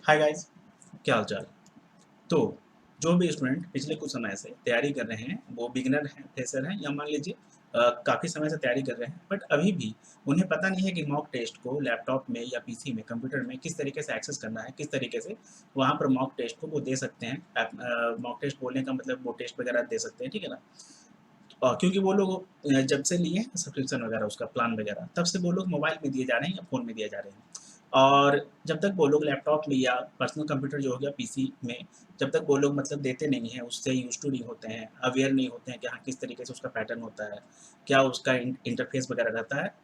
Hi guys, क्या हाल चाल। तो जो भी स्टूडेंट पिछले कुछ समय से तैयारी कर रहे हैं वो बिगिनर हैं, फ्रेशर हैं या मान लीजिए काफ़ी समय से तैयारी कर रहे हैं, बट अभी भी उन्हें पता नहीं है कि मॉक टेस्ट को लैपटॉप में या पीसी में कंप्यूटर में किस तरीके से एक्सेस करना है, किस तरीके से वहाँ पर मॉक टेस्ट को वो दे सकते हैं। मॉक टेस्ट बोलने का मतलब वो टेस्ट वगैरह दे सकते हैं, ठीक है ना। क्योंकि वो लोग जब से लिए हैं सब्सक्रिप्शन वगैरह उसका प्लान वगैरह, तब से वो लोग मोबाइल में दिए जा रहे हैं या फ़ोन में दिए जा रहे हैं। और जब तक वो लोग लैपटॉप में या पर्सनल कंप्यूटर जो हो गया पीसी में, जब तक वो लोग मतलब देते नहीं हैं, उससे यूज़ टू नहीं होते हैं, अवेयर नहीं होते हैं कि हाँ, किस तरीके से उसका पैटर्न होता है, क्या उसका इंटरफेस वगैरह रहता है,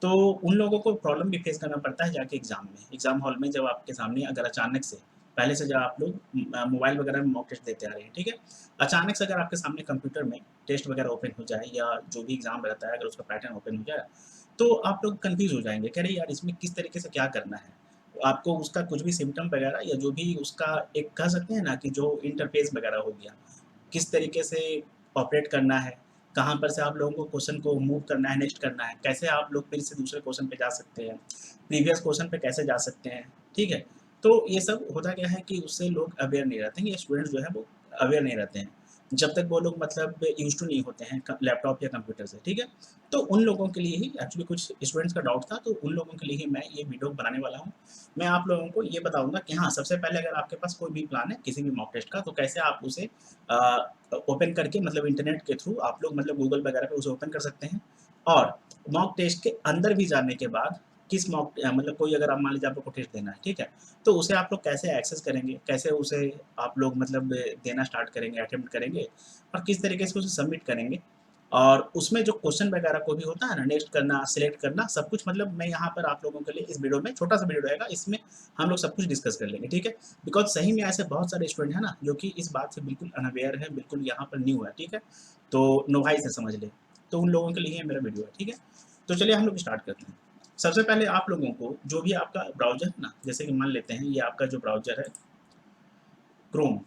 तो उन लोगों को प्रॉब्लम भी फेस करना पड़ता है जाके एग्ज़ाम में। एग्ज़ाम हॉल में जब आपके सामने अगर अचानक से पहले से जब आप लोग मोबाइल वगैरह में मॉक टेस्ट देते आ रहे हैं, ठीक है? अचानक से अगर आपके सामने कंप्यूटर में टेस्ट वगैरह ओपन हो जाए या जो भी एग्ज़ाम रहता है अगर उसका पैटर्न ओपन हो जाए, तो आप लोग कन्फ्यूज़ हो जाएँगे कि अरे यार! इसमें किस तरीके से क्या करना है? आपको उसका कुछ भी सिम्पटम वगैरह या जो भी उसका एक कह सकते हैं ना कि जो इंटरफ़ेस वगैरह हो गया, किस तरीके से ऑपरेट करना है, कहाँ पर से आप लोगों को क्वेश्चन को मूव करना है, नेक्स्ट करना है, कैसे आप लोग फिर से दूसरे क्वेश्चन पे जा सकते हैं, प्रीवियस क्वेश्चन पे कैसे जा सकते हैं, ठीक है? तो ये सब होता क्या है कि उससे लोग अवेयर नहीं रहते हैं, ये स्टूडेंट्स जो है वो अवेयर नहीं रहते हैं। जब तक वो लोग मतलब यूज़ टू नहीं होते हैं क लैपटॉप या कंप्यूटर से, ठीक है? तो उन लोगों के लिए ही एक्चुअली कुछ स्टूडेंट्स का डाउट था, तो उन लोगों के लिए ही मैं ये वीडियो बनाने वाला हूँ। मैं आप लोगों को ये बताऊँगा कि हाँ, सबसे पहले अगर आपके पास कोई भी प्लान है किसी भी मॉक टेस्ट का, तो कैसे आप उसे ओपन करके मतलब इंटरनेट के थ्रू आप लोग मतलब गूगल वगैरह पे उसे ओपन कर सकते हैं। और मॉक टेस्ट के अंदर भी जाने के बाद किस मतलब कोई अगर आप मान लीजिए आपको को टेस्ट देना है, ठीक है? तो उसे आप लोग कैसे एक्सेस करेंगे, कैसे उसे आप लोग मतलब देना स्टार्ट करेंगे, अटेम्प्ट करेंगे और किस तरीके से उसे सबमिट करेंगे। और उसमें जो क्वेश्चन वगैरह को भी होता है ना, नेक्स्ट करना, सिलेक्ट करना, सब कुछ मतलब मैं यहाँ पर आप लोगों के लिए इस वीडियो में छोटा-सा वीडियो रहेगा, इसमें हम लोग सब कुछ डिस्कस कर लेंगे, ठीक है? बिकॉज़ सही में ऐसे बहुत सारे स्टूडेंट हैं ना, जो कि इस बात से बिल्कुल अनअवेयर है, बिल्कुल यहाँ पर न्यू है, ठीक है? तो नोवाइस है समझ लें। तो उन लोगों के लिए मेरा वीडियो है, ठीक है? तो चलिए हम लोग स्टार्ट करते हैं। सबसे पहले आप लोगों को जो भी आपका ब्राउज़र है ना, जैसे कि मान लेते हैं ये आपका जो ब्राउज़र है क्रोम,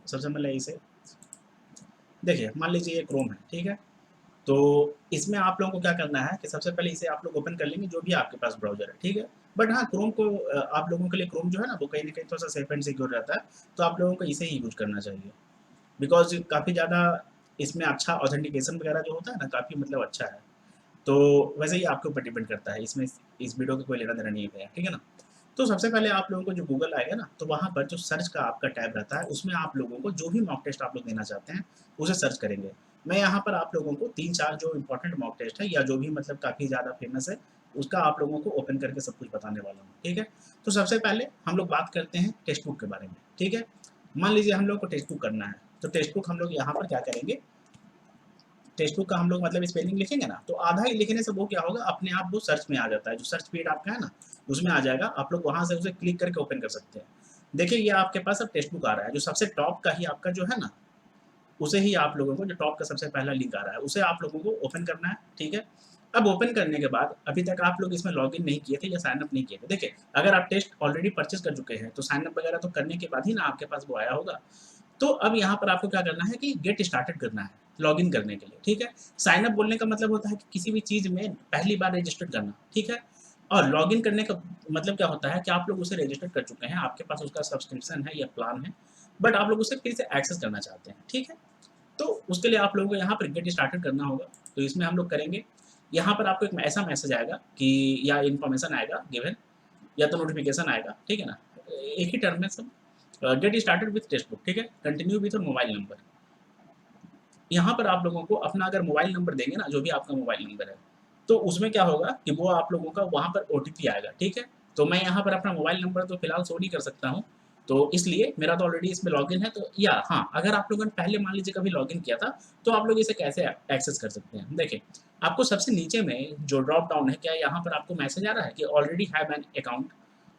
सबसे पहले इसे देखिए मान लीजिए ये क्रोम है, ठीक है? तो इसमें आप लोगों को क्या करना है कि सबसे पहले इसे आप लोग ओपन कर लेंगे जो भी आपके पास ब्राउज़र है, ठीक है? बट हाँ, क्रोम को आप लोगों के लिए क्रोम जो है ना वो कहीं न कहीं थोड़ा-सा सेफ एंड सिक्योर रहता है, तो आप लोगों को इसे ही यूज़ करना चाहिए। बिकॉज़ काफ़ी ज़्यादा इसमें अच्छा ऑथेंटिकेशन वगैरह जो होता है ना काफ़ी मतलब अच्छा है। तो वैसे ही आपके ऊपर डिपेंड करता है, इसमें इस वीडियो का कोई लेना-देना नहीं है, ठीक है ना? तो सबसे पहले आप लोगों को जो गूगल आएगा ना, तो वहाँ पर जो सर्च का आपका टैब रहता है, उसमें आप लोगों को जो भी मॉक टेस्ट आप लोग देना चाहते हैं, उसे सर्च करेंगे। मैं यहाँ पर आप लोगों को 3-4 जो इम्पोर्टेंट मॉक टेस्ट है या जो भी मतलब काफ़ी ज़्यादा फेमस है, उसका आप लोगों को ओपन करके सब कुछ बताने वाला हूँ, ठीक है? तो सबसे पहले हम लोग बात करते हैं टेक्स्ट बुक के बारे में, ठीक है? मान लीजिए हम लोग को टेक्स्ट बुक करना है, तो टेक्स्ट बुक हम लोग यहाँ पर क्या करेंगे, टेक्स्ट बुक का हम लोग मतलब स्पेलिंग लिखेंगे ना, तो आधा ही लिखने से वो क्या होगा अपने आप वो सर्च में आ जाता है, जो सर्च फीड आपका है ना, उसमें आ जाएगा, आप लोग वहाँ से उसे क्लिक करके ओपन कर सकते हैं। देखिए ये आपके पास अब टेक्स्ट बुक आ रहा है, जो सबसे टॉप का ही आपका जो है ना, उसे ही आप लोगों को जो टॉप का सबसे पहला लिंक आ रहा है, उसे आप लोगों को ओपन करना है, ठीक है? अब ओपन करने के बाद अभी तक आप लोग इसमें लॉगिन नहीं किए थे या साइन अप नहीं किए थे। देखिए, अगर आप टेस्ट ऑलरेडी परचेज़ कर चुके हैं, तो साइन अप वगैरह तो करने के बाद ही ना आपके पास वो आया होगा। तो अब यहाँ पर आपको क्या करना है कि गेट स्टार्टेड करना है, लॉगिन करने के लिए, ठीक है? साइन अप बोलने का मतलब होता है कि किसी भी चीज़ में पहली बार रजिस्टर करना, ठीक है? और लॉगिन करने का मतलब क्या होता है कि आप लोग उसे रजिस्टर कर चुके हैं, आपके पास उसका सब्सक्रिप्शन है या प्लान है, बट आप लोग उसे फिर से एक्सेस करना चाहते हैं, ठीक है? तो उसके लिए आप लोगों को यहाँ पर गेट स्टार्टेड करना होगा, तो इसमें हम लोग करेंगे। यहाँ पर आपको एक ऐसा मैसेज आएगा कि या इन्फॉर्मेशन आएगा गिवन या तो नोटिफ़िकेशन आएगा, ठीक है ना? एक ही टर्म में सब get started with text book, ठीक है? Continue with your mobile number. यहाँ पर आप लोगों को अपना अगर मोबाइल नंबर देंगे ना, जो भी आपका मोबाइल नंबर है, तो उसमें क्या होगा कि वो आप लोगों का वहाँ पर ओटीपी आएगा, ठीक है? तो मैं यहाँ पर अपना मोबाइल नंबर तो फिलहाल शो नहीं कर सकता हूँ, तो इसलिए मेरा तो ऑलरेडी इसमें लॉगिन है, तो या हाँ, अगर आप लोगों ने पहले मान लीजिए कभी लॉगिन किया था, तो आप लोग इसे कैसे एक्सेस कर सकते हैं? देखिए, आपको सबसे नीचे में जो ड्रॉप डाउन है, क्या यहाँ पर आपको मैसेज आ रहा है कि ऑलरेडी हैव एन अकाउंट?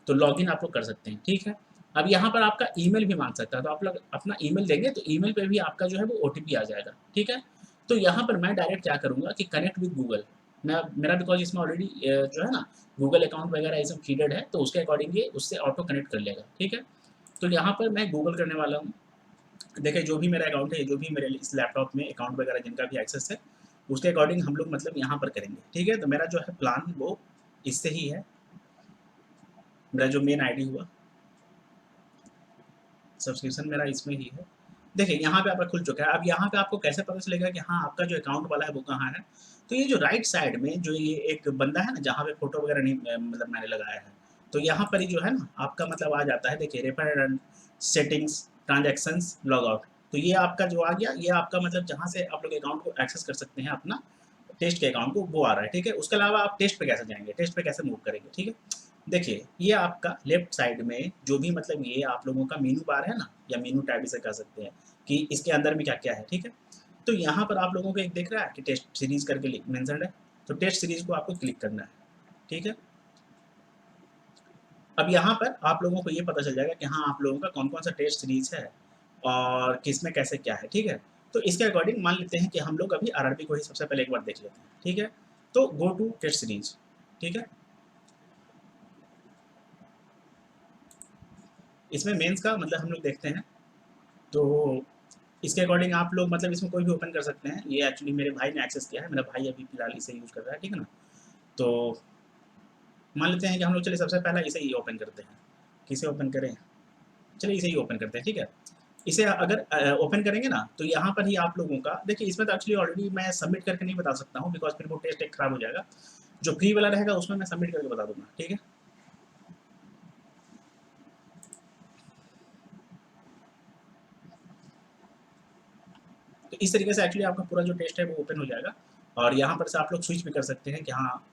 तो लॉगिन आप लोग कर सकते हैं, ठीक है? अब यहाँ पर आपका ईमेल भी माँग सकता है, तो आप लोग अपना ईमेल देंगे तो ईमेल पे भी आपका जो है वो ओटीपी आ जाएगा, ठीक है? तो यहाँ पर मैं डायरेक्ट क्या करूँगा कि कनेक्ट विद गूगल, मैं मेरा बिकॉज़ इसमें ऑलरेडी जो है ना गूगल अकाउंट वगैरह ये सब फीडेड है, तो उसके अकॉर्डिंग ये उससे ऑटो कनेक्ट कर लेगा, ठीक है? तो यहाँ पर मैं गूगल करने वाला हूँ। देखिए जो भी मेरा अकाउंट है, जो भी मेरे इस लैपटॉप में अकाउंट वगैरह जिनका भी एक्सेस है, उसके अकॉर्डिंग हम लोग मतलब यहाँ पर करेंगे, ठीक है? तो मेरा जो है प्लान वो इससे ही है, मेरा जो मेन आईडी हुआ सब्सक्रिप्शन मेरा इसमें ही है। देखिए यहाँ पे आपका खुल चुका है। अब यहाँ पे आपको कैसे पता चलेगा कि हाँ आपका जो अकाउंट वाला है वो कहाँ है? तो ये जो राइट साइड में जो ये एक बंदा है ना जहाँ पे फोटो वगैरह नहीं मतलब मैंने लगाया है, तो यहाँ पर ही जो है ना आपका मतलब आ जाता है। देखिए refer and settings transactions log out, तो ये आपका जो आ गया, ये आपका मतलब जहाँ से आप लोग अकाउंट को एक्सेस कर सकते हैं अपना टेस्ट के अकाउंट को, वो आ रहा है। ठीक है, उसके अलावा आप टेस्ट पे कैसे जाएंगे, टेस्ट पे कैसे मूव करेंगे? ठीक है, देखिए ये आपका लेफ्ट साइड में जो भी मतलब ये आप लोगों का मेनू बार है ना, या मेनू टैब इसे कह सकते हैं कि इसके अंदर में क्या क्या है। ठीक है, तो यहाँ पर आप लोगों को एक दिख रहा है कि टेस्ट सीरीज करके मेंशन्ड है, तो टेस्ट सीरीज को आपको क्लिक करना है। ठीक है, अब यहाँ पर आप लोगों को ये पता चल जाएगा कि हाँ आप लोगों का कौन कौन सा टेस्ट सीरीज है और किस में कैसे क्या है। ठीक है, तो इसके अकॉर्डिंग मान लेते हैं कि हम लोग अभी आरआरबी को ही सबसे पहले एक बार देख लेते हैं। ठीक है, तो गो टू टेस्ट सीरीज। ठीक है, इसमें मेंस का मतलब हम लोग देखते हैं, तो इसके अकॉर्डिंग आप लोग मतलब इसमें कोई भी ओपन कर सकते हैं। ये एक्चुअली मेरे भाई ने एक्सेस किया है, मेरा भाई अभी फिलहाल इसे यूज़ कर रहा है। ठीक है ना, तो मान लेते हैं कि हम लोग चलिए सबसे पहला इसे ही ओपन करते हैं। किसे ओपन करें? चलिए इसे ही ओपन करते हैं। ठीक है, इसे अगर ओपन करेंगे ना तो यहाँ पर ही आप लोगों का देखिए, इसमें तो एक्चुअली ऑलरेडी मैं सबमिट करके नहीं बता सकता हूँ, बिकॉज फिर वो टेस्ट एक खराब हो जाएगा। जो फ्री वाला रहेगा उसमें मैं सबमिट करके बता दूंगा। ठीक है, तो इस तरीके से एक्चुअली आपका पूरा जो टेस्ट है वो ओपन हो जाएगा। और यहाँ पर से आप लोग स्विच भी कर सकते हैं कि हाँ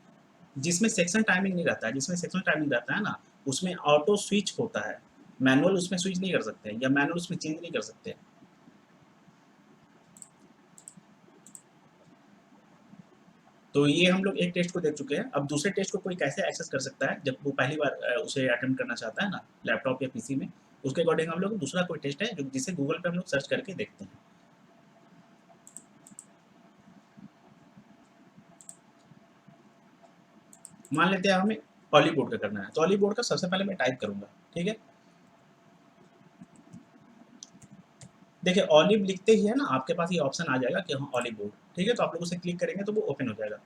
जिसमें सेक्शन टाइमिंग नहीं रहता है, जिसमें सेक्शन टाइमिंग रहता है ना उसमें ऑटो स्विच होता है, मैनुअल उसमें स्विच नहीं कर सकते या मैनुअल उसमें चेंज नहीं कर सकते। तो ये हम लोग एक टेस्ट को देख चुके हैं। अब दूसरे टेस्ट को कोई कैसे एक्सेस कर सकता है जब वो पहली बार उसे अटेम्प्ट करना चाहता है ना लैपटॉप या पीसी में, उसके अकॉर्डिंग हम लोग दूसरा कोई टेस्ट है जो जिसे गूगल पे हम लोग सर्च करके देखते हैं। मान लेते हैं हमें ऑली बोर्ड का करना है, तो ऑली बोर्ड का सबसे पहले मैं टाइप करूंगा। ठीक है, देखिए ऑलिव लिखते ही है ना आपके पास ये ऑप्शन आ जाएगा कि हाँ ऑलिव बोर्ड। ठीक है, तो आप लोग उसे क्लिक करेंगे तो वो ओपन हो जाएगा।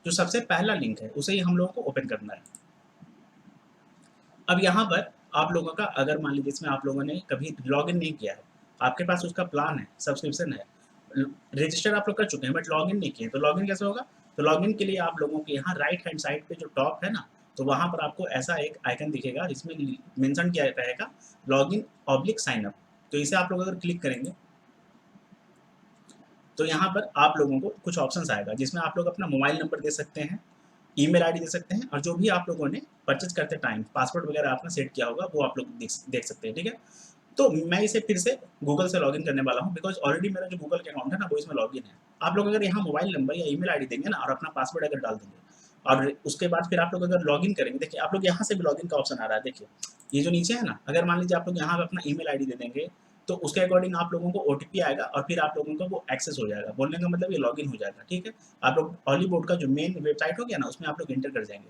जो सबसे पहला लिंक है उसे ही हम लोगों को ओपन करना है। अब यहाँ पर आप लोगों का अगर मान लीजिए इसमें आप लोगों ने कभी लॉगिन नहीं किया है, आपके पास उसका प्लान है, सब्सक्रिप्शन है, रजिस्टर आप लोग कर चुके हैं बट लॉगिन नहीं किए, तो लॉगिन कैसे होगा? तो लॉगिन के लिए आप लोगों के यहाँ राइट हैंड साइड पे जो टॉप है ना, तो वहाँ पर आपको ऐसा एक आइकन दिखेगा जिसमें मेंशन किया रहेगा लॉगिन ऑब्लिक साइन अप। तो इसे आप लोग अगर क्लिक करेंगे तो यहाँ पर आप लोगों को कुछ ऑप्शंस आएगा जिसमें आप लोग अपना मोबाइल नंबर दे सकते हैं, ईमेल आईडी दे सकते हैं, और जो भी आप लोगों ने परचेज करते टाइम पासवर्ड वगैरह आपने सेट किया होगा वो आप लोग देख सकते हैं। ठीक है, तो मैं इसे फिर से गूगल से लॉगिन करने वाला हूँ, बिकॉज ऑलरेडी मेरा जो गूगल का अकाउंट है ना वो इसमें लॉगिन है। आप लोग अगर यहाँ मोबाइल नंबर या ईमेल आईडी देंगे ना और अपना पासवर्ड अगर डाल देंगे और उसके बाद फिर आप लोग अगर लॉगिन करेंगे, देखिए आप लोग यहाँ से भी लॉगिन का ऑप्शन आ रहा है। देखिए ये जो नीचे है ना, अगर मान लीजिए आप लोग यहाँ पे अपना ईमेल आईडी दे देंगे तो उसके अकॉर्डिंग आप लोगों को ओटीपी आएगा और फिर आप लोगों को वो एक्सेस हो जाएगा। बोलने का मतलब ये लॉगिन हो जाएगा। ठीक है, आप लोग हॉलीवुड का जो मेन वेबसाइट हो गया ना उसमें आप लोग इंटर कर जाएंगे,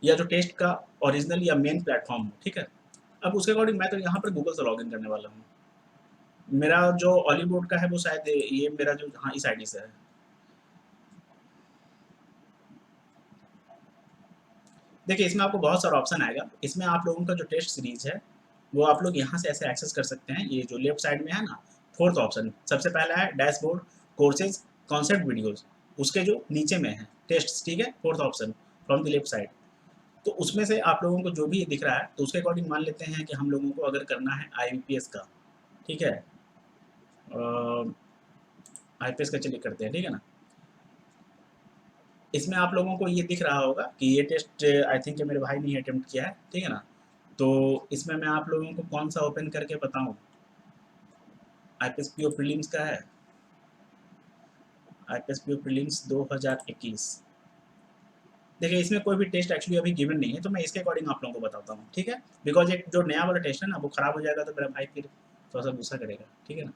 या जो टेस्ट का ओरिजिनल या मेन प्लेटफॉर्म हो। ठीक है, अब उसके अकॉर्डिंग मैं तो यहाँ पर गूगल से लॉगिन करने वाला हूँ। मेरा जो हॉलीवुड का है वो शायद ये मेरा जो हाँ इस आईडी से है। देखिए इसमें आपको बहुत सारा ऑप्शन आएगा, इसमें आप लोगों का जो टेस्ट सीरीज है वो आप लोग यहाँ से ऐसे एक्सेस कर सकते हैं। ये जो लेफ्ट साइड में है ना फोर्थ ऑप्शन सबसे पहला है डैशबोर्ड कोर्सेज कॉन्सेप्ट वीडियोज, उसके जो नीचे में है टेस्ट। ठीक है, fourth option from the left side, तो उसमें से आप लोगों को जो भी दिख रहा है तो उसके अकॉर्डिंग मान लेते हैं कि हम लोगों को अगर करना है आईपीएस का। ठीक है, आईपीएस का चलिए करते हैं। ठीक है ना, इसमें आप लोगों को ये दिख रहा होगा कि ये टेस्ट आई थिंक मेरे भाई ने अटेम्प्ट किया है। ठीक है ना, तो इसमें मैं आप लोगों को कौन सा ओपन करके बताऊं? आईपीएस पीओ प्रीलिम्स का है, आईपीएस पीओ प्रीलिम्स 2021। देखिए इसमें कोई भी टेस्ट एक्चुअली अभी गिवन नहीं है, तो मैं इसके अकॉर्डिंग आप लोगों को बताता हूँ। ठीक है, बिकॉज एक जो नया वाला टेस्ट है ना वो खराब हो जाएगा तो मेरा भाई फिर थोड़ा सा गुस्सा करेगा। ठीक है ना,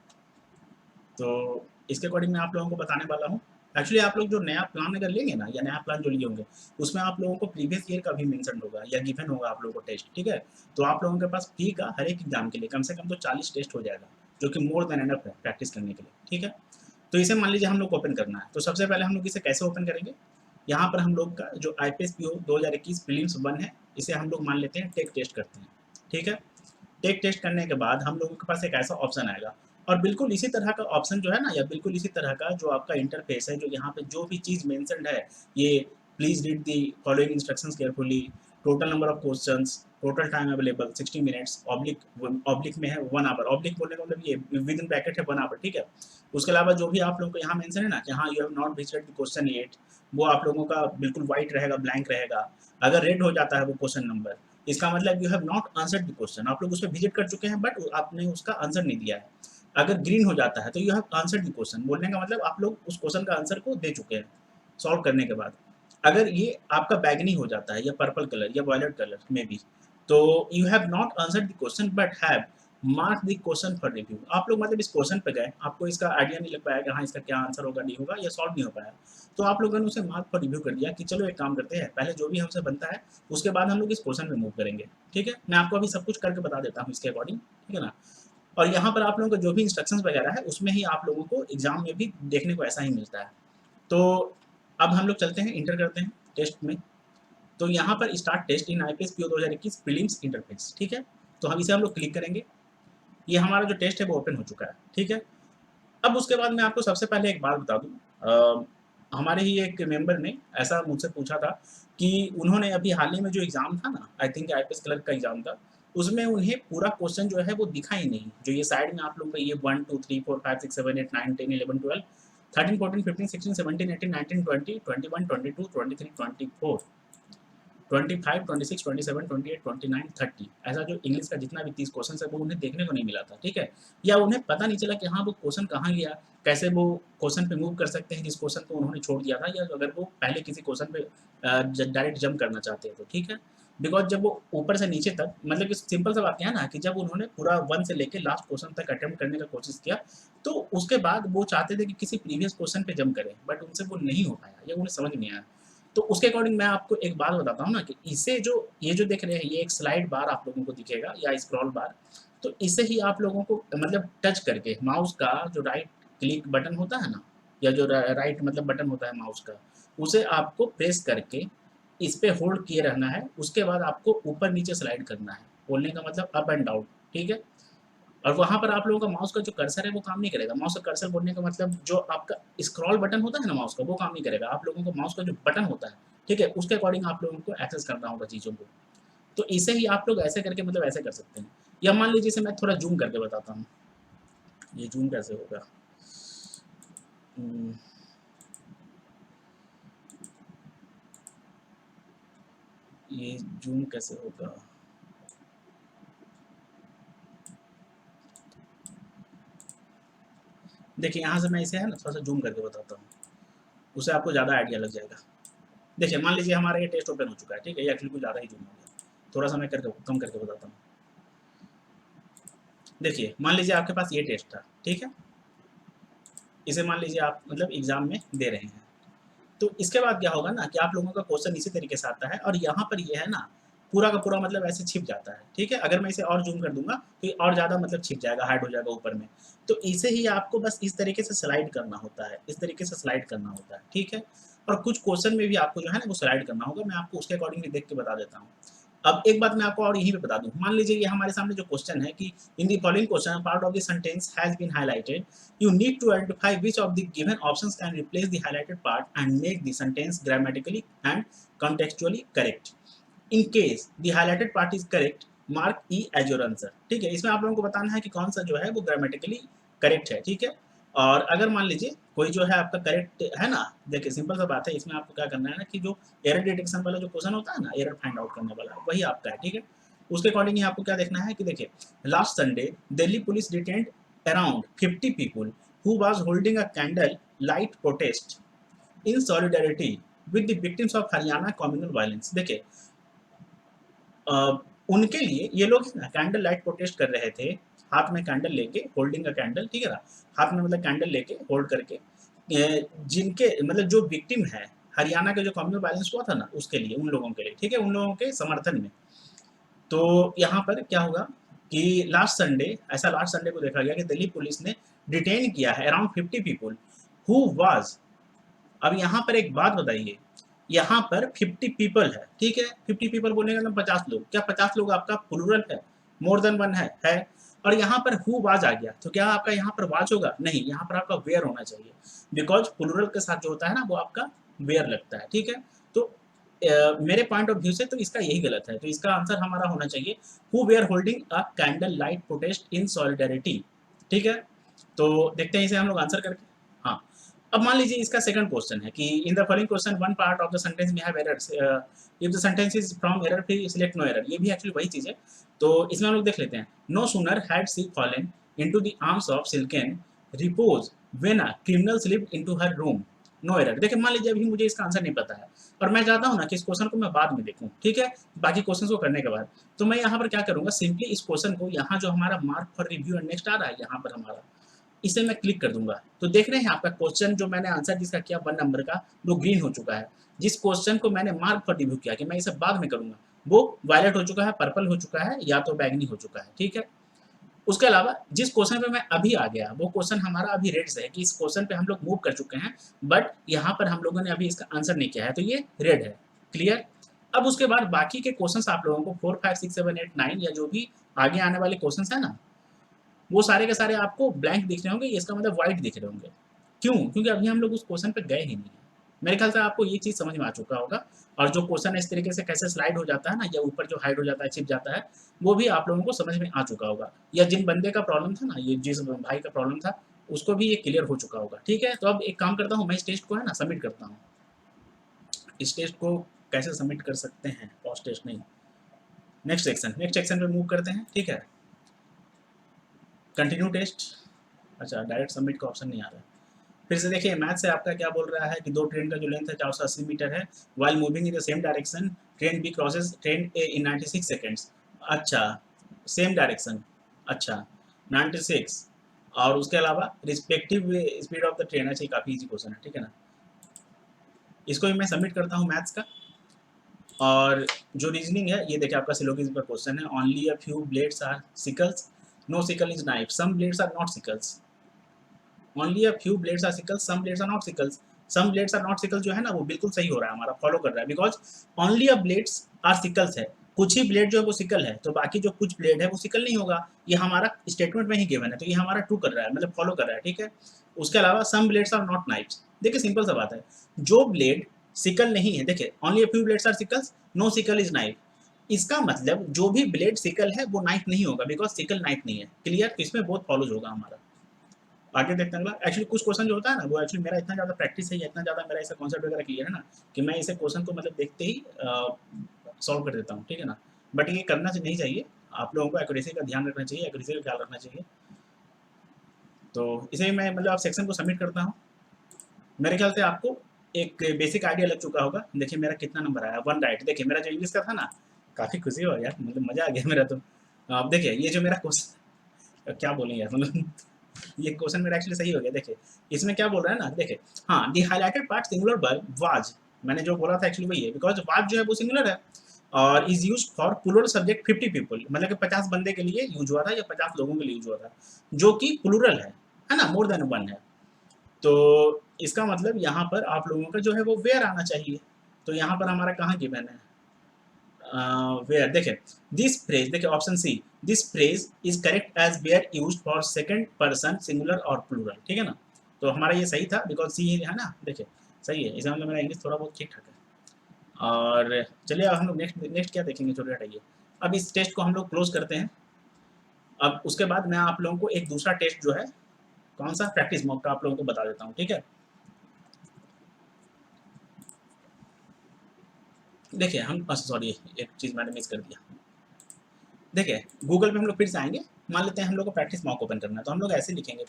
तो इसके अकॉर्डिंग मैं आप लोगों को बताने वाला हूँ। एक्चुअली आप लोग जो नया प्लान अगर लेंगे ना या नया प्लान जो लिए होंगे उसमें आप लोगों को प्रीवियस ईयर का भी मेंशन होगा या गिवन होगा आप लोगों को टेस्ट। ठीक है, तो आप लोगों के पास फ्री का हर एक एग्जाम के लिए कम से कम तो 40 टेस्ट हो जाएगा, जो कि मोर देन एनफ है प्रैक्टिस करने के लिए। ठीक है, तो इसे मान लीजिए हम लोग को ओपन करना है, तो सबसे पहले हम लोग इसे कैसे ओपन करेंगे? यहाँ पर हम लोग का जो आईपीएस पीओ 2021 प्रीलिम्स 1 है इसे हम लोग मान लेते हैं टेक टेस्ट करते हैं। ठीक है, टेक टेस्ट करने के बाद हम लोगों के पास एक ऐसा ऑप्शन आएगा, और बिल्कुल इसी तरह का ऑप्शन जो है ना, या बिल्कुल इसी तरह का जो आपका इंटरफेस है, जो यहाँ पे जो भी चीज़ मेंशन्ड है, ये please read the following instructions carefully, total number of questions, total time available 60 minutes, oblique में है 1 आवर, ऑब्लिक बोलने का मतलब ये विद इन ब्रैकेट है 1 आवर, ठीक है। उसके अलावा जो भी आप लोगों को यहाँ मेंशन है ना कि हाँ you have not visited the question yet, वो आप लोगों का बिल्कुल व्हाइट रहेगा, ब्लैंक रहेगा। अगर रेड हो जाता है वो क्वेश्चन नंबर, इसका मतलब you have not answered the question, आप लोग उस पर विजिट कर चुके हैं बट आपने उसका आंसर नहीं दिया है। अगर ग्रीन हो जाता है तो you have answered the question, बोलने का मतलब आप लोग उस क्वेश्चन का आंसर को दे चुके हैं सॉल्व करने के बाद। अगर ये आपका बैगनी हो जाता है या पर्पल कलर या वायलेट कलर में भी, तो you have not answered the question but have mark the question for review. आप लोग मतलब इस क्वेश्चन पे गए, आपको इसका आइडिया नहीं लग पाया कि हाँ इसका क्या आंसर होगा, नहीं होगा, या सॉल्व नहीं हो पाया, तो आप लोगों ने उसे मार्क फॉर रिव्यू कर दिया कि चलो एक काम करते हैं, पहले जो भी हमसे बनता है उसके बाद हम लोग इस क्वेश्चन पे मूव करेंगे। ठीक है, मैं आपको अभी सब कुछ करके बता देता हूँ इसके अकॉर्डिंग, ठीक है ना। और यहाँ पर आप लोगों को जो भी इंस्ट्रक्शंस वगैरह है उसमें ही आप लोगों को एग्जाम में भी देखने को ऐसा ही मिलता है। तो अब हम लोग चलते हैं, इंटर करते हैं टेस्ट में। तो यहाँ पर स्टार्ट टेस्ट इन आईपीएस पीओ 2021 प्रीलिम्स इंटरफेस, ठीक है। तो हम इसे हम लोग क्लिक करेंगे, ये हमारा जो टेस्ट है वो ओपन हो चुका है, ठीक है। अब उसके बाद मैं आपको सबसे पहले एक बात बता दूं, हमारे ही एक मेंबर ने ऐसा मुझसे पूछा था कि उन्होंने अभी हाल ही में जो एग्ज़ाम था ना, आई थिंक आईपीएस क्लर्क का एग्ज़ाम था, उसमें उन्हें पूरा क्वेश्चन जो है वो दिखा ही नहीं। जो ये साइड में आप लोगों का ये 1 2 3 4 5 6 7 8 9 10 11 12 13 14 15 16 17 18 19 20 21 22 23 24 25, 26, 27, 28, 29, 30, ऐसा जो इंग्लिश का जितना भी 30 क्वेश्चन है वो उन्हें देखने को नहीं मिला था, ठीक है। या उन्हें पता नहीं चला कि हाँ वो क्वेश्चन कहाँ गया, कैसे वो क्वेश्चन पे मूव कर सकते हैं जिस क्वेश्चन को उन्होंने छोड़ दिया था, या अगर वो पहले किसी क्वेश्चन पे डायरेक्ट जंप करना चाहते हैं तो, ठीक है। बिकॉज जब वो ऊपर से नीचे तक, मतलब कि सिंपल सा बात क्या है ना कि जब उन्होंने पूरा 1 से लेके लास्ट क्वेश्चन तक अटेम्प्ट करने का कोशिश किया, तो उसके बाद वो चाहते थे कि किसी प्रीवियस क्वेश्चन पे जंप करें, बट उनसे वो नहीं हो पाया या उन्हें समझ नहीं आया। तो उसके अकॉर्डिंग मैं आपको एक बात बताता हूँ ना कि इसे जो ये जो देख रहे हैं, ये एक स्लाइड बार आप लोगों को दिखेगा या स्क्रॉल बार, तो इसे ही आप लोगों को मतलब टच करके माउस का जो राइट क्लिक बटन होता है ना, या जो राइट मतलब बटन होता है माउस का, उसे आपको प्रेस करके इस पे होल्ड किए रहना है। उसके बाद आपको ऊपर नीचे स्लाइड करना है, बोलने का मतलब अप एंड डाउन, ठीक है। और वहाँ पर आप लोगों का माउस का जो कर्सर है वो काम नहीं करेगा। माउस का कर्सर बोलने का मतलब जो आपका स्क्रॉल बटन होता है ना माउस का, वो काम नहीं करेगा। आप लोगों को माउस का जो बटन होता है, ठीक है, उसके अकॉर्डिंग आप लोगों को एक्सेस करना होगा चीज़ों को। तो इसे ही आप लोग ऐसे करके मतलब ऐसे कर सकते हैं। या मान लीजिए इसे मैं थोड़ा जूम करके बताता हूँ। ये जूम कैसे होगा? हम्म, ये जूम कैसे होगा? देखिए यहाँ से मैं इसे है ना थोड़ा सा जूम करके बताता हूँ, उससे आपको ज़्यादा आइडिया लग जाएगा। देखिए मान लीजिए हमारा ये टेस्ट ओपन हो चुका है, ठीक है, ये एक्चुअली कुछ ज़्यादा ही जूम हो गया। थोड़ा सा मैं करके कम करके बताता हूँ। देखिए मान लीजिए आपके पास ये टेस्ट था, ठीक है, इसे मान लीजिए आप मतलब एग्जाम में दे रहे हैं। तो इसके बाद क्या होगा ना कि आप लोगों का क्वेश्चन इसी तरीके से आता है, और यहाँ पर ये है ना पूरा का पूरा मतलब ऐसे छिप जाता है, ठीक है। अगर मैं इसे और जूम कर दूंगा तो ये और ज़्यादा मतलब छिप जाएगा, हाइड हो जाएगा ऊपर में। तो इसे ही आपको बस इस तरीके से स्लाइड करना होता है, इस तरीके से स्लाइड करना होता है, ठीक है। और कुछ क्वेश्चन में भी आपको जो है ना वो स्लाइड करना होगा, मैं आपको उसके अकॉर्डिंगली देख के बता देता हूँ। अब एक बात मैं आपको और यहीं पे बता दूं, मान लीजिए ये हमारे सामने जो क्वेश्चन है कि in the following question part of the sentence has been highlighted, you need to identify which of the given options can replace the highlighted part and make the sentence grammatically and contextually correct. In case the highlighted part is correct, mark E as your answer, ठीक है। इसमें आप लोगों को बताना है कि कौन सा जो है वो ग्रामेटिकली करेक्ट है, ठीक है। और अगर मान लीजिए कोई जो है आपका करेक्ट है ना, देखिए सिंपल सा बात है, इसमें आपको क्या करना है ना कि जो एरर डिटेक्शन वाला जो क्वेश्चन होता है ना, एरर फाइंड आउट करने वाला, वही आपका है, ठीक है। उसके अकॉर्डिंग ही आपको क्या देखना है कि देखिए last Sunday Delhi police detained around 50 people who was holding a candle light protest in solidarity with the victims of Haryana communal violence। देखिए उनके लिए ये लोग ना कैंडल लाइट प्रोटेस्ट कर रहे थे, हाथ में कैंडल लेके, होल्डिंग अ कैंडल, ठीक है ना, हाथ में मतलब कैंडल लेके होल्ड करके, जिनके मतलब जो विक्टिम है हरियाणा के जो कम्युनल वायलेंस हुआ था ना उसके लिए, उन लोगों के लिए, ठीक है, उन लोगों के समर्थन में। तो यहाँ पर क्या होगा कि लास्ट संडे, ऐसा लास्ट संडे को देखा गया कि दिल्ली पुलिस ने डिटेन किया है अराउंड 50 पीपल हु वाज, अब यहाँ पर एक बात बताइए, यहाँ पर 50 पीपल है, ठीक है, 50 पीपल बोलने का मतलब 50 लोग, क्या 50 लोग आपका प्लूरल है? मोर देन वन है। और यहाँ पर हु वाज आ गया तो क्या आपका यहाँ पर वाज होगा? नहीं, यहाँ पर आपका वेयर होना चाहिए, बिकॉज प्लूरल के साथ जो होता है ना वो आपका वेयर लगता है, ठीक है। तो मेरे पॉइंट ऑफ व्यू से तो इसका यही गलत है, तो इसका आंसर हमारा होना चाहिए who were holding a candle light protest in solidarity, ठीक है। तो देखते हैं इसे हम लोग आंसर करके। हाँ, अब मान लीजिए इसका सेकंड क्वेश्चन है कि in the following question one part of the sentence में have errors, if the sentence is from error free select no error, ये भी एक्चुअली वही चीज है। तो इसमें हम लोग देख लेते हैं, no sooner had she fallen into the arms of silken repose when a criminal slipped into her room, no error. देखिए मान लीजिए अभी मुझे इसका आंसर नहीं पता है और मैं चाहता हूँ ना कि इस क्वेश्चन को मैं बाद में देखूँ, ठीक है, बाकी क्वेश्चन को करने के बाद। तो मैं यहाँ पर क्या करूँगा, सिंपली इस क्वेश्चन को यहाँ जो हमारा mark for review and next आ रहा है यहाँ पर हमारा, इसे मैं क्लिक कर दूंगा। तो देख रहे हैं आपका क्वेश्चन जो मैंने आंसर जिसका किया 1 नंबर का वो ग्रीन हो चुका है। जिस क्वेश्चन को मैंने मार्क फॉर रिव्यू किया कि मैं इसे बाद में करूंगा वो वायलेट हो चुका है, पर्पल हो चुका है या तो बैगनी हो चुका है, ठीक है। उसके अलावा जिस क्वेश्चन पे मैं अभी आ गया वो क्वेश्चन हमारा अभी रेड से है कि इस क्वेश्चन पे हम लोग मूव कर चुके हैं, बट यहाँ पर हम लोगों ने अभी इसका आंसर नहीं किया है, तो ये रेड है। क्लियर। अब उसके बाद बाकी के क्वेश्चंस आप लोगों को 4 5 6 7 8 9 या जो भी आगे आने वाले क्वेश्चंस है ना वो सारे के सारे आपको ब्लैंक दिख रहे होंगे, इसका मतलब व्हाइट दिख रहे होंगे। क्यों? क्योंकि अभी हम लोग उस क्वेश्चन पे गए ही नहीं है। मेरे ख्याल से आपको ये चीज़ समझ में आ चुका होगा। और जो क्वेश्चन इस तरीके से कैसे स्लाइड हो जाता है ना या ऊपर जो हाइड हो जाता है, छिप जाता है, वो भी आप लोगों को समझ में आ चुका होगा। या जिन बंदे का प्रॉब्लम था ना, ये जिस भाई का प्रॉब्लम था, उसको भी ये क्लियर हो चुका होगा, ठीक है। तो अब एक काम करता हूँ, मैं इस टेस्ट को है ना सबमिट करता हूँ। इस टेस्ट को कैसे सबमिट कर सकते हैं? फर्स्ट टेस्ट नहीं, नेक्स्ट सेक्शन पे मूव करते हैं, ठीक है। कंटिन्यू टेस्ट, अच्छा डायरेक्ट सबमिट का ऑप्शन नहीं आ रहा है। फिर से देखिए मैथ से आपका क्या बोल रहा है कि दो ट्रेन का जो लेंथ है 480 मीटर है, while moving in the same direction train B crosses train A in 96 seconds. अच्छा, सेम डायरेक्शन, अच्छा 96, और उसके अलावा respective speed of the train. अच्छा, काफ़ी इजी क्वेश्चन है, ठीक है ना। इसको भी मैं सबमिट करता हूँ मैथ्स का। और जो रीजनिंग है ये देखिए आपका सिलोगिज्म का क्वेश्चन है, only a few blades are sickles, no sickle is knife, some blades are not sickles. Only a few blades are sickles, some blades are not sickles. Some blades are not sickles जो है ना वो बिल्कुल सही हो रहा है हमारा, फॉलो कर रहा है, because only a blades are sickles है, कुछ ही ब्लेड जो है वो सिकल है, तो बाकी जो कुछ ब्लेड है वो सिकल नहीं होगा। ये हमारा स्टेटमेंट में ही गिवन है, तो ये हमारा ट्रू कर रहा है, मतलब फॉलो कर रहा है, ठीक है। उसके अलावा some blades are not knives, देखिए सिंपल सा बात है, जो ब्लेड सिकल नहीं है, देखिए only a few blades are sickles, no sickle is knife, इसका मतलब जो भी ब्लेड सिकल है वो नाइफ नहीं होगा, बिकॉज सिकल नाइफ नहीं है। क्लियर। तो इसमें बहुत फॉलोज होगा हमारा। आगे देखते हैं अगला। एक्चुअली कुछ क्वेश्चन जो होता है ना वो एक्चुअली मेरा इतना ज़्यादा प्रैक्टिस है या इतना ज़्यादा मेरा ऐसा कॉन्सेप्ट वगैरह क्लियर है ना कि मैं इसे क्वेश्चन को मतलब देखते ही सॉल्व कर देता हूँ, ठीक है ना। बट ये करना नहीं चाहिए, आप लोगों को एक्यूरेसी का ध्यान रखना चाहिए, एक्यूरेसी का ख्याल रखना चाहिए। तो इसे मैं मतलब आप सेक्शन को सबमिट करता हूँ। मेरे ख्याल से आपको एक बेसिक आइडिया लग चुका होगा। देखिए मेरा कितना नंबर आया, 1 राइट। देखिए मेरा जो इंग्लिश का था ना, काफ़ी खुशी हो यार, मतलब मज़ा आ गया मेरा। तो अब देखिए ये जो मेरा क्वेश्चन, क्या बोलें यार, मतलब ये क्वेश्चन मेरा एक्चुअली सही हो गया। देखिए इसमें क्या बोल रहा है ना, देखिए हाँ, the highlighted part singular verb was, मैंने जो बोला था एक्चुअली वही है, बिकॉज वाज जो है वो सिंगुलर है और is use for plural subject 50 people, मतलब कि 50 बंदे के लिए यूज हुआ था या 50 लोगों के लिए यूज हुआ था, जो कि प्लूरल है ना, मोर देन वन है। तो इसका मतलब यहाँ पर आप लोगों का जो है वो वेयर आना चाहिए। तो यहाँ पर हमारा कहाँ गिवन है, वेयर। देखिए दिस फ्रेज, देखिए option C, this phrase is correct as were used for second person singular और प्लूरल, ठीक है ना। तो हमारा ये सही था, बिकॉज सी है ना, देखिए सही है। इसका मतलब मेरा इंग्लिश थोड़ा बहुत ठीक ठाक है। और चलिए अब हम लोग नेक्स्ट नेक्स्ट क्या देखेंगे, छोटे हटाइए। अब इस टेस्ट को हम लोग क्लोज करते हैं। अब उसके बाद मैं आप लोगों को एक दूसरा टेस्ट जो है, कौन सा, प्रैक्टिस मॉक का, आप लोगों को बता देता हूँ, ठीक है। देखिए हम, सॉरी एक चीज़ मैंने मिस कर दिया। देखिए गूगल पे हम लोग फिर से आएंगे, मान लेते हैं हम लोग को प्रैक्टिस मॉक ओपन करना है, तो हम लोग ऐसे लिखेंगे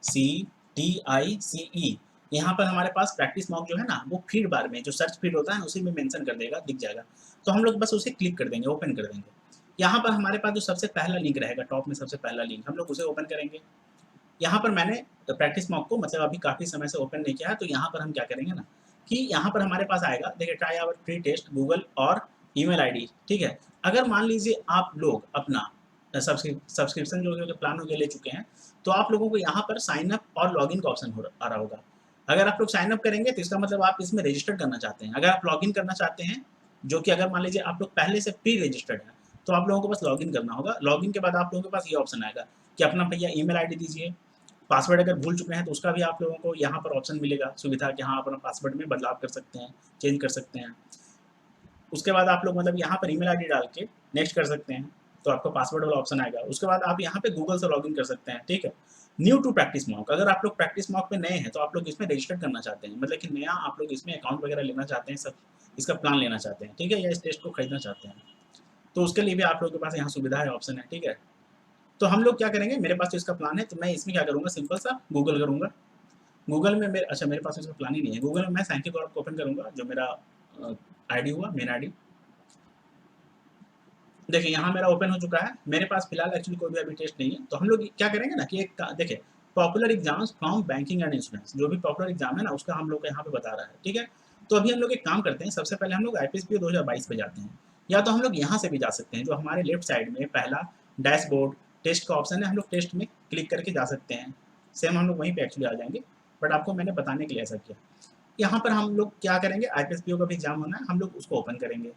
PRACTICE। यहाँ पर हमारे पास प्रैक्टिस मॉक जो है ना वो फीड बार में जो सर्च फीड होता है ना उसी में मेंशन कर देगा, दिख जाएगा। तो हम लोग बस उसे क्लिक कर देंगे, ओपन कर देंगे। यहाँ पर हमारे पास जो सबसे पहला लिंक रहेगा, टॉप में सबसे पहला लिंक, हम लोग उसे ओपन करेंगे। यहाँ पर मैंने प्रैक्टिस मॉक को मतलब अभी काफ़ी समय से ओपन नहीं किया है, तो यहाँ पर हम क्या करेंगे ना कि यहाँ पर हमारे पास आएगा, देखिए try our free test Google और ईमेल आईडी, ठीक है। अगर मान लीजिए आप लोग अपना सब्सक्रिप्शन जो प्लान हो गया ले चुके हैं, तो आप लोगों को यहाँ पर साइन अप और लॉगिन का ऑप्शन आ रहा होगा। अगर आप लोग साइन अप करेंगे तो इसका मतलब आप इसमें रजिस्टर करना चाहते हैं। अगर आप लॉगिन करना चाहते हैं, जो कि अगर मान लीजिए आप लोग पहले से प्री रजिस्टर्ड है, तो आप लोगों को बस लॉगिन करना होगा। लॉगिन के बाद आप लोगों के पास ये ऑप्शन आएगा कि अपना भैया ईमेल आईडी दीजिए। पासवर्ड अगर भूल चुके हैं तो उसका भी आप लोगों को यहाँ पर ऑप्शन मिलेगा, सुविधा कि हाँ अपना पासवर्ड में बदलाव कर सकते हैं, चेंज कर सकते हैं। उसके बाद आप लोग मतलब यहाँ पर ईमेल आईडी डाल के नेक्स्ट कर सकते हैं, तो आपको पासवर्ड वाला ऑप्शन आएगा। उसके बाद आप यहाँ पे गूगल से लॉगिन कर सकते हैं, ठीक है। न्यू टू प्रैक्टिस मॉक, अगर आप लोग प्रैक्टिस मॉक पे नए हैं तो आप लोग इसमें रजिस्टर करना चाहते हैं, मतलब कि नया आप लोग इसमें अकाउंट वगैरह लेना चाहते हैं, सब इसका प्लान लेना चाहते हैं, ठीक है, या इस टेस्ट को खरीदना चाहते हैं, तो उसके लिए भी आप लोगों के पास यहाँ सुविधा है, ऑप्शन है, ठीक है। तो हम लोग क्या करेंगे, मेरे पास तो इसका प्लान है, तो मैं इसमें क्या करूँगा, सिंपल सा गूगल करूँगा। गूगल में मेरे अच्छा मेरे पास इसका प्लान ही नहीं है। गूगल में मैं सांख्यिक को ओपन करूँगा, जो मेरा आईडी हुआ, मेन आईडी। देखिए यहाँ मेरा ओपन हो चुका है। मेरे पास फिलहाल एक्चुअली कोई भी अभी टेस्ट नहीं है। तो हम लोग क्या करेंगे ना कि एक देखिए, popular exams from banking and insurance, जो भी पॉपुलर एग्जाम है ना उसका हम लोग को यहाँ पे बता रहा है, ठीक है। तो अभी हम लोग एक काम करते हैं, सबसे पहले हम लोग आईपीएसपी 2022 पे जाते हैं, या तो हम लोग यहाँ से भी जा सकते हैं, जो हमारे लेफ्ट साइड में पहला डैशबोर्ड टेस्ट का ऑप्शन है, हम लोग टेस्ट में क्लिक करके जा सकते हैं। सेम हम लोग वहीं पे एक्चुअली आ जाएंगे, बट आपको मैंने बताने के लिए ऐसा किया। यहाँ पर हम लोग क्या करेंगे, आईपीएसपीओ का भी एग्जाम होना है, हम लोग उसको ओपन करेंगे।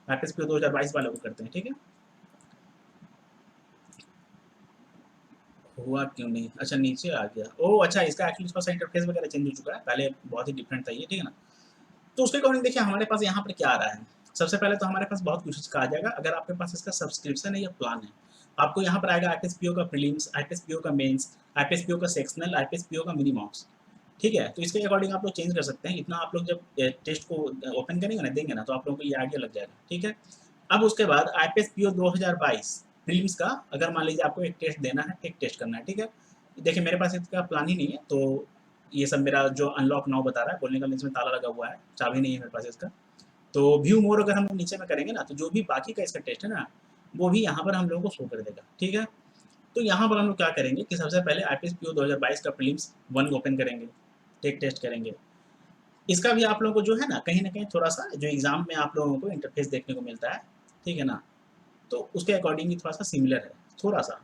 आईपीएसपीओ 2022 वाले को करते हैं, ठीक है। हुआ क्यों नहीं, अच्छा नीचे आ गया, ओह अच्छा, इसका एक्चुअली थोड़ा सा इंटरफेस वगैरह चेंज हो चुका है, पहले बहुत ही डिफरेंट था ये, ठीक है ना। तो उसके अकॉर्डिंग देखिए हमारे पास यहाँ पर क्या आ रहा है। सबसे पहले तो हमारे पास बहुत कुछ इसका आ जाएगा, अगर आपके पास इसका सब्सक्रिप्शन है या प्लान है। आपको यहाँ पर आएगा आईपीएसपीओ का प्रीलिम्स, आईपीएसपीओ का मेंस, आईपीएसपीओ का सेक्शनल, आईपीएसपीओ का मिनी मॉक्स, ठीक है। तो इसके अकॉर्डिंग आप लोग चेंज कर सकते हैं। इतना आप लोग जब टेस्ट को ओपन करेंगे ना, देंगे ना, तो आप लोगों को ये आइडिया लग जाएगा, ठीक है। अब उसके बाद आईपीएसपीओ 2022 प्रीलिम्स का, अगर मान लीजिए आपको एक टेस्ट देना है, एक टेस्ट करना है, ठीक है। देखिए मेरे पास इसका प्लान ही नहीं है, तो ये सब मेरा जो अनलॉक नाउ बता रहा है, बोलने का इसमें ताला लगा हुआ है, चाबी नहीं है मेरे पास इसका। तो व्यू मोर अगर हम लोग नीचे में करेंगे ना, तो जो भी बाकी का इसका टेस्ट है ना, वो भी यहाँ पर हम लोगों को शो कर देगा, ठीक है। तो यहाँ पर हम लोग क्या करेंगे कि सबसे पहले आईपीएसपीओ 2022 का प्रीलिम्स 1 ओपन करेंगे, टेक टेस्ट करेंगे। इसका भी आप लोगों को जो है ना कहीं थोड़ा सा जो एग्जाम में आप लोगों को इंटरफेस देखने को मिलता है, ठीक है ना, तो उसके अकॉर्डिंग ही थोड़ा सा सिमिलर है, थोड़ा सा।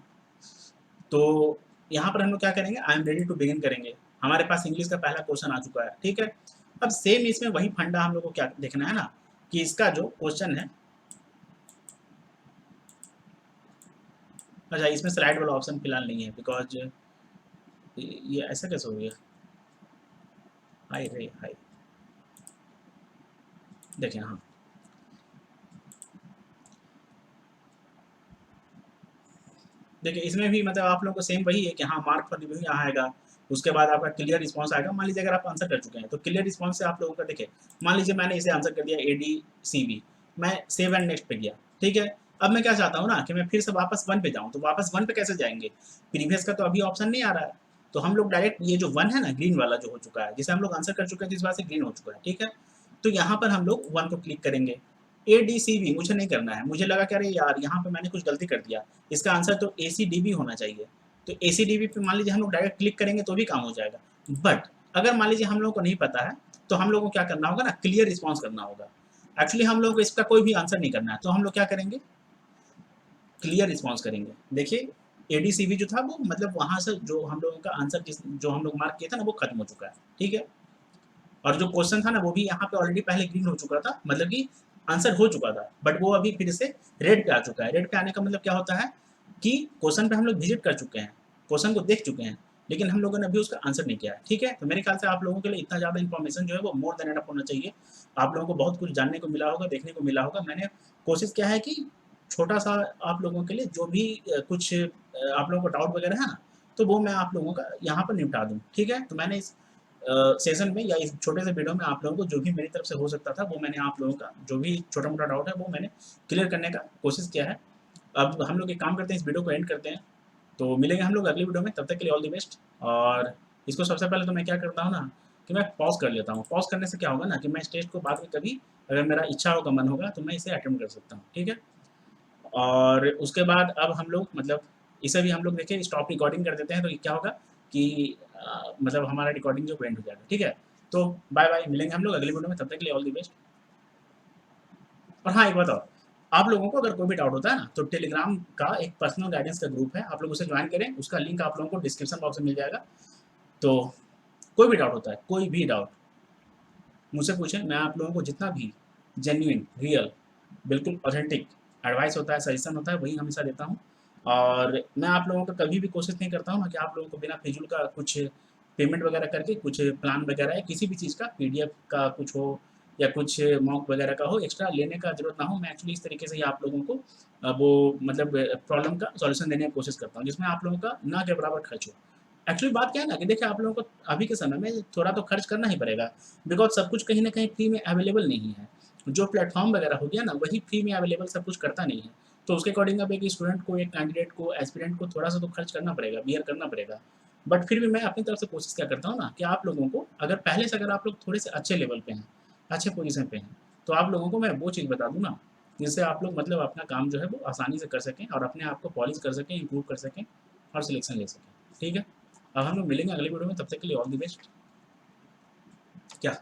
तो यहाँ पर हम लोग क्या करेंगे, I am ready to begin करेंगे। हमारे पास इंग्लिश का पहला क्वेश्चन आ चुका है, ठीक है। अब सेम इसमें वही फंडा हम लोग को क्या देखना है ना, कि इसका जो क्वेश्चन है, अच्छा इसमें स्लाइड वाला ऑप्शन फिलहाल नहीं है, बिकॉज ये ऐसा कैसे हो गया, हाय रे हाय, देखें हाँ, देखिए इसमें भी मतलब आप लोगों को सेम वही है कि हाँ मार्क फॉर रिव्यू यहाँ आएगा। उसके बाद आपका क्लियर रिस्पॉन्स आएगा। मान लीजिए अगर आप आंसर कर चुके हैं तो क्लियर रिस्पॉन्स से आप लोगों का देखिए, मान लीजिए मैंने इसे आंसर कर दिया ADCB, मैं सेव एंड नेक्स्ट पे गया, ठीक है। अब मैं क्या चाहता हूँ ना कि मैं फिर से वापस 1 पे जाऊँ, तो वापस 1 पे कैसे जाएंगे, प्रीवियस का तो अभी ऑप्शन नहीं आ रहा है। तो हम लोग डायरेक्ट ये जो 1 है ना, ग्रीन वाला जो हो चुका है, जिसे हम लोग आंसर कर चुके हैं, तो इस बार से ग्रीन हो चुका है, ठीक है। तो यहाँ पर हम लोग 1 को क्लिक करेंगे। ADCB मुझे नहीं करना है, मुझे लगा कि अरे यार यहाँ पे मैंने कुछ गलती कर दिया, इसका आंसर तो ACDB होना चाहिए। तो ACDB पे मान लीजिए हम लोग डायरेक्ट क्लिक करेंगे तो भी काम हो जाएगा। बट अगर मान लीजिए हम लोगों को नहीं पता है, तो हम लोगों को क्या करना होगा ना, क्लियर रिस्पॉन्स करना होगा। एक्चुअली हम लोगों को इसका कोई भी आंसर नहीं करना है, तो हम लोग क्या करेंगे, क्लियर रिस्पॉन्स करेंगे। देखिए ADCB जो था वो मतलब वहाँ से जो हम लोगों का आंसर जो हम लोग मार्क किया था ना, वो खत्म हो चुका है, ठीक है। और जो क्वेश्चन था ना वो भी यहाँ पे ऑलरेडी पहले ग्रीन हो चुका था, मतलब कि आंसर हो चुका था, बट वो अभी फिर से रेड पे आ चुका है। रेड पे आने का मतलब क्या होता है कि क्वेश्चन पे हम लोग विजिट कर चुके हैं, क्वेश्चन को देख चुके हैं, लेकिन हम लोगों ने अभी उसका आंसर नहीं किया है, ठीक है। तो मेरे ख्याल से आप लोगों के लिए इतना ज़्यादा इन्फॉर्मेशन जो है वो मोर देन एनफ होना चाहिए। आप लोगों को बहुत कुछ जानने को मिला होगा, देखने को मिला होगा। मैंने कोशिश किया है कि छोटा सा आप लोगों के लिए जो भी कुछ आप लोगों को डाउट वगैरह है ना, तो वो मैं आप लोगों का यहाँ पर निपटा दूँ, ठीक है। तो मैंने इस सेशन में या इस छोटे से वीडियो में आप लोगों को जो भी मेरी तरफ से हो सकता था, वो मैंने आप लोगों का जो भी छोटा मोटा डाउट है वो मैंने क्लियर करने का कोशिश किया है। अब हम लोग एक काम करते हैं, इस वीडियो को एंड करते हैं, तो मिलेंगे हम लोग अगली वीडियो में। तब तक के लिए ऑल द बेस्ट। और इसको सबसे पहले तो मैं क्या करता हूँ ना कि मैं पॉज कर लेता हूँ। पॉज करने से क्या होगा ना कि मैं इस टेस्ट को बाद में कभी अगर मेरा इच्छा होगा, मन होगा, तो मैं इसे अटेम्प्ट कर सकता हूँ, ठीक है। और उसके बाद अब हम लोग मतलब इसे भी हम लोग देखिए स्टॉप रिकॉर्डिंग कर देते हैं, तो क्या होगा कि मतलब हमारा रिकॉर्डिंग जो एंड हो जाएगा, ठीक है। तो बाय बाय, मिलेंगे हम लोग अगली वीडियो में, तब तक के लिए ऑल द बेस्ट। और हाँ एक बताओ, आप लोगों को अगर कोई भी डाउट होता है ना, तो टेलीग्राम का एक पर्सनल गाइडेंस का ग्रुप है, आप लोग उसे ज्वाइन करें, उसका लिंक आप लोगों को डिस्क्रिप्शन बॉक्स में मिल जाएगा। तो कोई भी डाउट होता है, कोई भी डाउट मुझसे पूछें, मैं आप लोगों को जितना भी जेन्युइन, रियल, बिल्कुल ऑथेंटिक एडवाइस होता है, सजेशन होता है, वही हमेशा देता हूँ। और मैं आप लोगों का कभी भी कोशिश नहीं करता हूँ ना कि आप लोगों को बिना फिजूल का कुछ पेमेंट वगैरह करके कुछ प्लान वगैरह या किसी भी चीज़ का पीडीएफ का कुछ हो या कुछ मॉक वगैरह का हो एक्स्ट्रा लेने का ज़रूरत ना हो। मैं एक्चुअली इस तरीके से ही आप लोगों को वो मतलब प्रॉब्लम का सॉल्यूशन देने की कोशिश करता हूँ, जिसमें आप लोगों का ना के बराबर खर्च हो। एक्चुअली बात क्या है ना कि देखिए आप लोगों को अभी के समय में थोड़ा तो खर्च करना ही पड़ेगा, बिकॉज़ सब कुछ कहीं न कहीं फ्री में अवेलेबल नहीं है। जो प्लेटफ़ॉर्म वगैरह हो गया ना, वही फ्री में अवेलेबल सब कुछ करता नहीं है। तो उसके अकॉर्डिंग अब एक स्टूडेंट को, एक कैंडिडेट को, एस्पिरेंट को थोड़ा-सा तो खर्च करना पड़ेगा, बियर करना पड़ेगा। बट फिर भी मैं अपनी तरफ से कोशिश क्या करता हूँ ना कि आप लोगों को अगर पहले से अगर आप लोग थोड़े से अच्छे लेवल पे हैं, अच्छे पोज़ीशन पे हैं, तो आप लोगों को मैं वो चीज़ बता दूँ ना, जिससे आप लोग मतलब अपना काम जो है वो आसानी से कर सकें और अपने आप को पॉलिश कर सकें, इम्प्रूव कर सकें और सिलेक्शन ले सकें। ठीक है? अब हम लोग मिलेंगे अगली वीडियो में, तब तक के लिए ऑल द बेस्ट। क्या?